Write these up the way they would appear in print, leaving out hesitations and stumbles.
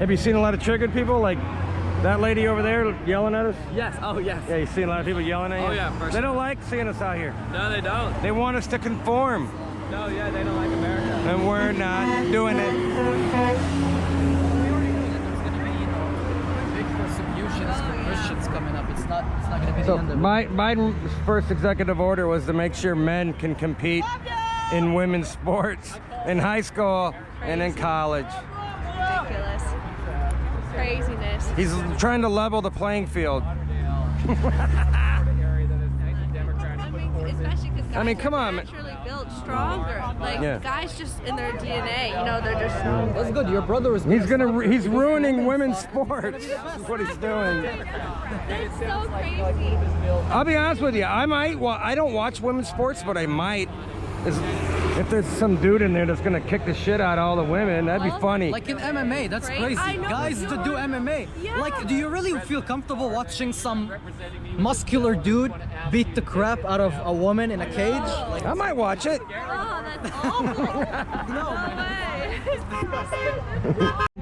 Have you seen a lot of triggered people, like that lady over there yelling at us? Yes. Oh, yes. Yeah, you seen a lot of people yelling at you? Oh, yeah, for sure. They don't like seeing us out here. No, they don't. They want us to conform. No, yeah, they don't like America. And we're not doing it. There's going to be, big persecutions for Christians coming up. It's not going to be the end of it. Biden's first executive order was to make sure men can compete in women's sports in high school and in college. Ridiculous. Craziness. He's trying to level the playing field. Especially because guys I mean, come on. are naturally built stronger. Like, Yeah. guys just in their DNA, you know, they're just stronger. That's good. Your brother was. He's ruining women's sports. That's what he's doing. That's so crazy. I'll be honest with you. I might. Well, I don't watch women's sports, but I might. If there's some dude in there that's gonna kick the shit out of all the women, that'd be funny. Like in MMA, that's crazy. I know, Guys that do MMA. Yeah. Like, do you really feel comfortable watching some muscular dude beat the crap out of a woman in a cage? Like, I might watch it. Oh, that's awful. No way.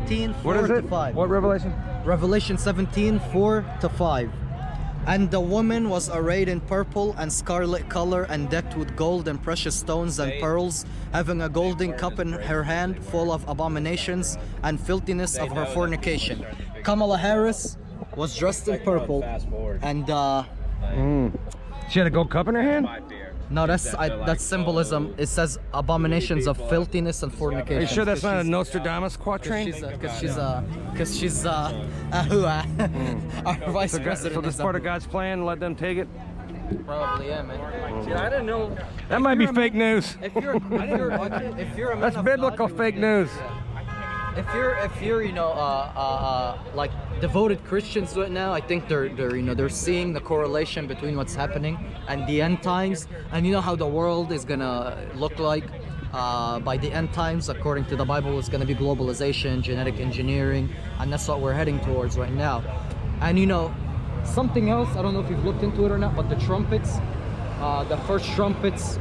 17, What 4 is to it? 5. What revelation? Revelation 17, 4 to 5. And the woman was arrayed in purple and scarlet color and decked with gold and precious stones and pearls, having a golden cup in her hand full of abominations and filthiness of her fornication. Kamala Harris was dressed in purple and She had a gold cup in her hand? no, that's symbolism. It says abominations of filthiness and Are fornication. you sure that's not a Nostradamus quatrain? Because she's our vice president. So this part of God's plan, let them take it? Probably, yeah, man. See, I don't know. That might be fake news. If you're a man That's of biblical God, fake news. if you're like devoted Christians to it now, I think they're seeing the correlation between what's happening and the end times, and you know how the world is gonna look like by the end times. According to the Bible, it's gonna be globalization, genetic engineering, and that's what we're heading towards right now. And you know, something else, I don't know if you've looked into it or not, but the trumpets, the first trumpets,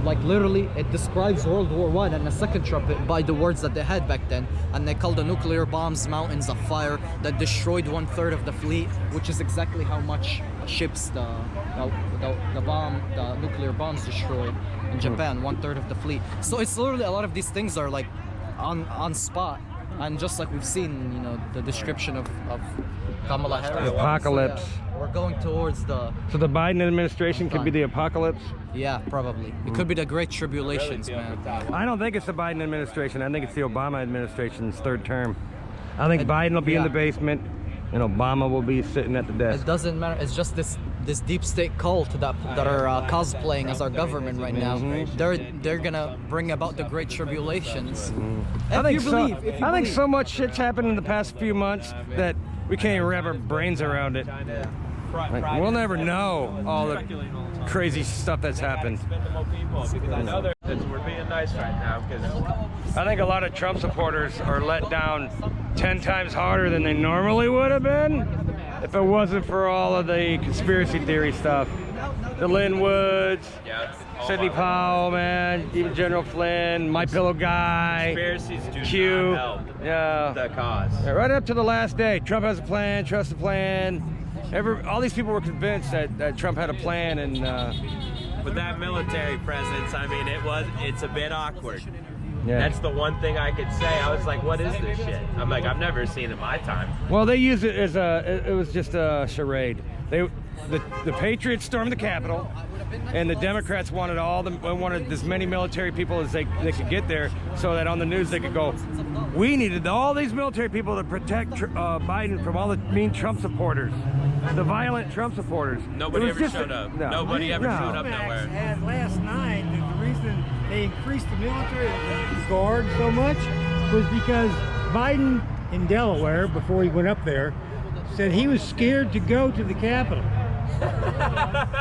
like literally it describes World War I, and the second trumpet by the words that they had back then, and they called the nuclear bombs mountains of fire that destroyed 1/3 of the fleet, which is exactly how much ships the nuclear bombs destroyed in Japan. 1/3 of the fleet. So it's literally a lot of these things are like on spot, and just like we've seen, you know, the description of Kamala Harris. The apocalypse. So, yeah, we're going towards the. So the Biden administration could be the apocalypse? Yeah, probably. It could be the Great Tribulations, man. I don't think it's the Biden administration. I think it's the Obama administration's third term. I think Biden will be in the basement and Obama will be sitting at the desk. It doesn't matter. It's just this deep state cult that are cosplaying as our government right now. They're gonna bring about the Great Tribulations. I think so much shit's happened in the past few months that we can't even wrap our brains around it. Like, we'll never know all the crazy stuff that's happened. We're being nice right now because I think a lot of Trump supporters are let down 10 times harder than they normally would have been if it wasn't for all of the conspiracy theory stuff. The Lynn Woods, Sidney Powell, man, even General Flynn, My Pillow Guy, conspiracies do Q, not help the yeah, cause. right up to the last day. Trump has a plan, trust the plan. All these people were convinced that Trump had a plan, and With that military presence, I mean, it's a bit awkward. yeah. That's the one thing I could say. I was like, what is this shit? I'm like, I've never seen it in my time. Well, they used it as it was just a charade. The Patriots stormed the Capitol, and the Democrats wanted as many military people as they could get there, so that on the news they could go, we needed all these military people to protect Biden from all the mean Trump supporters, the violent Trump supporters. Nobody ever showed up. No. Nobody ever No. showed up nowhere. Had last night, the reason they increased the military guard so much was because Biden in Delaware, before he went up there, said he was scared to go to the Capitol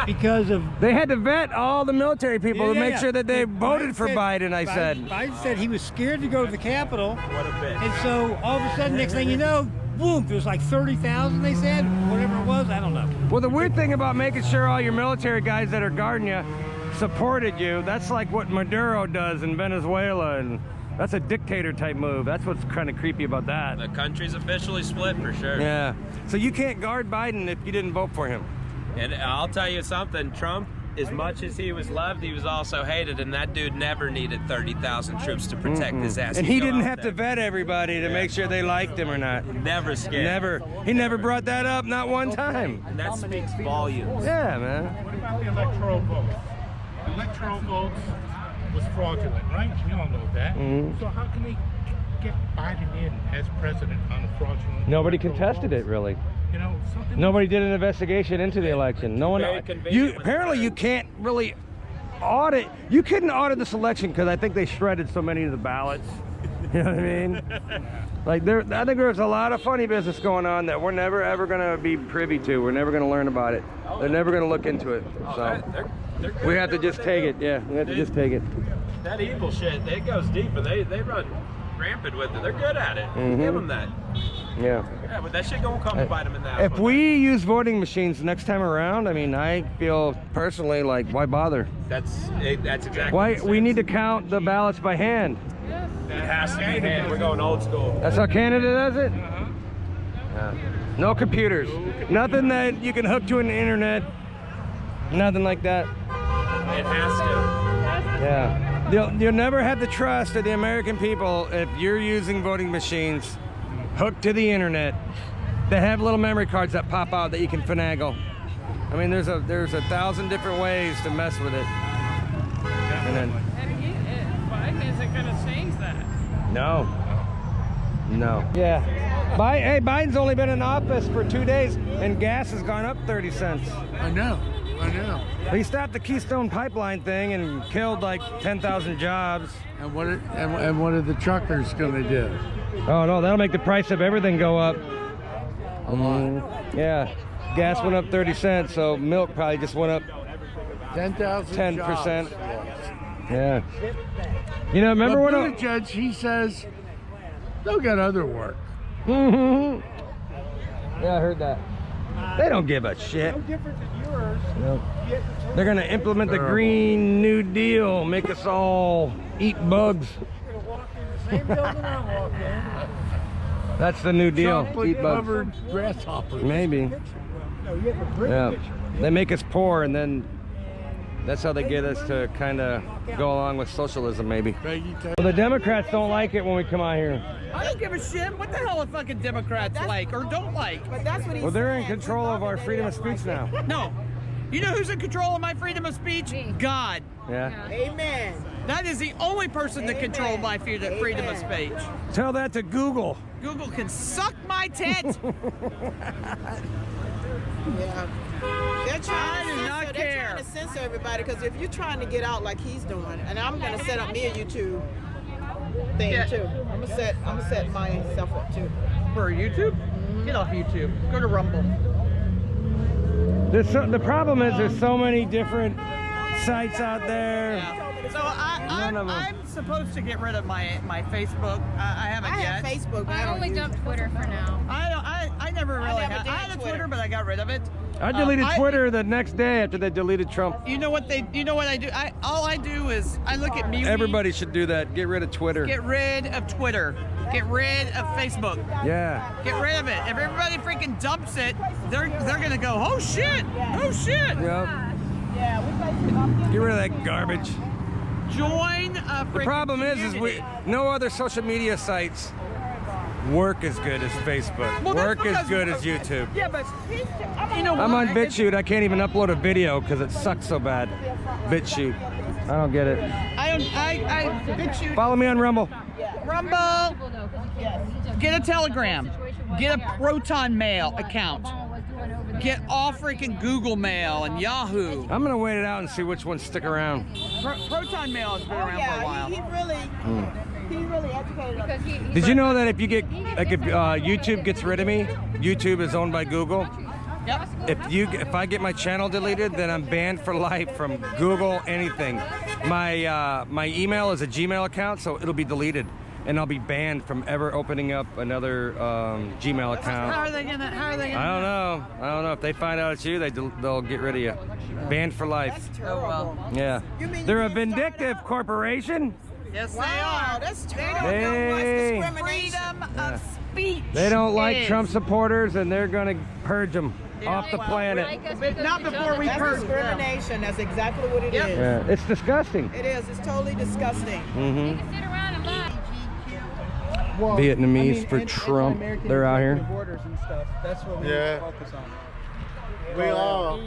because of. They had to vet all the military people to make sure that they voted for Biden. Biden said he was scared to go to the Capitol, What a bitch. and so all of a sudden, next thing you know, boom! There's like 30,000. They said, whatever it was, I don't know. Well, the weird thing about making sure all your military guys that are guarding you supported you, that's like what Maduro does in Venezuela, and That's a dictator type move. That's what's kind of creepy about that. The country's officially split for sure. Yeah. So you can't guard Biden if you didn't vote for him. And I'll tell you something, Trump, as much as he was loved, he was also hated, and that dude never needed 30,000 troops to protect his ass. And he didn't have to vet everybody to make sure they liked him or not. Never scared. Never. He never brought that up, not one time. And that speaks volumes. Yeah, man. What about the electoral votes? The electoral votes was fraudulent, right? We all know that. So how can they get Biden in as president on a fraudulent? Nobody electoral contested votes? it, really. You know, something. Nobody did an investigation into the election. No one. Very convenient when Apparently, you can't really audit. You couldn't audit this election because I think they shredded so many of the ballots. You know what I mean? Like I think there's a lot of funny business going on that we're never ever going to be privy to. We're never going to learn about it. They're never going to look into it. So They're good we have to at just it. take it. Yeah, we have to just take it. That evil shit, it goes deep, and they run rampant with it. They're good at it. Give them that. Yeah. Yeah, but that shit gonna come to bite them in the ass. If we use voting machines next time around, I mean, I feel personally like, why bother? That's exactly. Why what it we is. need to count the ballots by hand? It has to be hand. We're going old school. That's how Canada does it? Yeah. No computers. Nothing that you can hook to an internet. Nothing like that. It has to. Yeah. You'll never have the trust of the American people if you're using voting machines hooked to the internet. They have little memory cards that pop out that you can finagle. I mean, there's a 1,000 different ways to mess with it. And then, Biden isn't going to change that. no. Yeah. Hey, Biden's only been in office for 2 days, and gas has gone up 30 cents. I know. He stopped the Keystone Pipeline thing and killed like 10,000 jobs. And what are the truckers going to do? Oh no, that'll make the price of everything go up. A lot. Yeah. Gas went up 30 cents, so milk probably just went up 10,000 10%. jobs. Yeah. You know, remember But when Buttigieg, he says they'll get other work. Yeah, I heard that. They don't give a shit. No different than yours. Nope. They're gonna implement the Green New Deal, make us all eat bugs. You're gonna walk in the same building I walk in. That's the New Deal. Chocolate Eat bugs. covered grasshoppers. Maybe. No, you have a great Yeah. picture. They make us poor, and then that's how they get us to kind of go along with socialism, maybe. Peggy, Well, the Democrats don't like it when we come out here. I don't give a shit what the hell the fucking Democrats like or don't like. But that's what he's Well, they're in saying. control of our freedom of speech now. No. You know who's in control of my freedom of speech? God. Yeah. Amen. That is the only person that controls my freedom of speech. Tell that to Google. Google can suck my tit. Yeah. They're I trying do to not censor, care. They're trying to censor everybody because if you're trying to get out like he's doing, and I'm gonna set up me a YouTube thing Yeah. too. I'm gonna set myself up too. For YouTube? Get off YouTube. Go to Rumble. The problem is there's so many different sites out there. Yeah. So None of 'em. I'm supposed to get rid of my Facebook. I haven't I yet. have Facebook, but I I don't only use dump it. Twitter for now. I never really never had. did I had a Twitter. Twitter, but I got rid of it. I deleted I- Twitter the next day after they deleted Trump. You know what I do? All I do is I look at me. Everybody should do that. Get rid of Twitter. Get rid of Twitter. Get rid of Facebook. Yeah. Get rid of it. If everybody freaking dumps it, they're gonna go, oh shit, oh shit. Yep. Yeah, Get rid of that garbage. Join a freaking The problem is community. no other social media sites work as good as Facebook. Well, that's Work as because- good as YouTube. Yeah, but you know I'm what? on BitChute. I can't even upload a video because it sucks so bad. BitChute. I don't get it. I BitChute. Follow me on Rumble. Rumble. Get a Telegram. Get a Proton Mail account. Get all freaking Google Mail and Yahoo. I'm gonna wait it out and see which ones stick around. Proton Mail has been Oh around for a yeah, while. he really educated us. Because he Did you know that if you get like if YouTube gets rid of me, YouTube is owned by Google. Yep. If I get my channel deleted, then I'm banned for life from Google anything. My email is a Gmail account, so it'll be deleted, and I'll be banned from ever opening up another Gmail account. How are they gonna? I don't know. I don't know. If they find out it's you, they'll get rid of you. Banned for life. That's Oh terrible. well. Yeah. You mean They're you a can't start vindictive out? corporation. Yes, Wow, they are. that's They terrible. don't know what Hey. freedom of speech. They don't like is. Trump supporters, and they're gonna purge them off the planet. But not before we That's purge them. discrimination. That's exactly what it is. Yep. Yeah, it's disgusting. It is. It's totally disgusting. Vietnamese for Trump. They're out here. Borders and stuff. That's what we Yeah. focus on. We all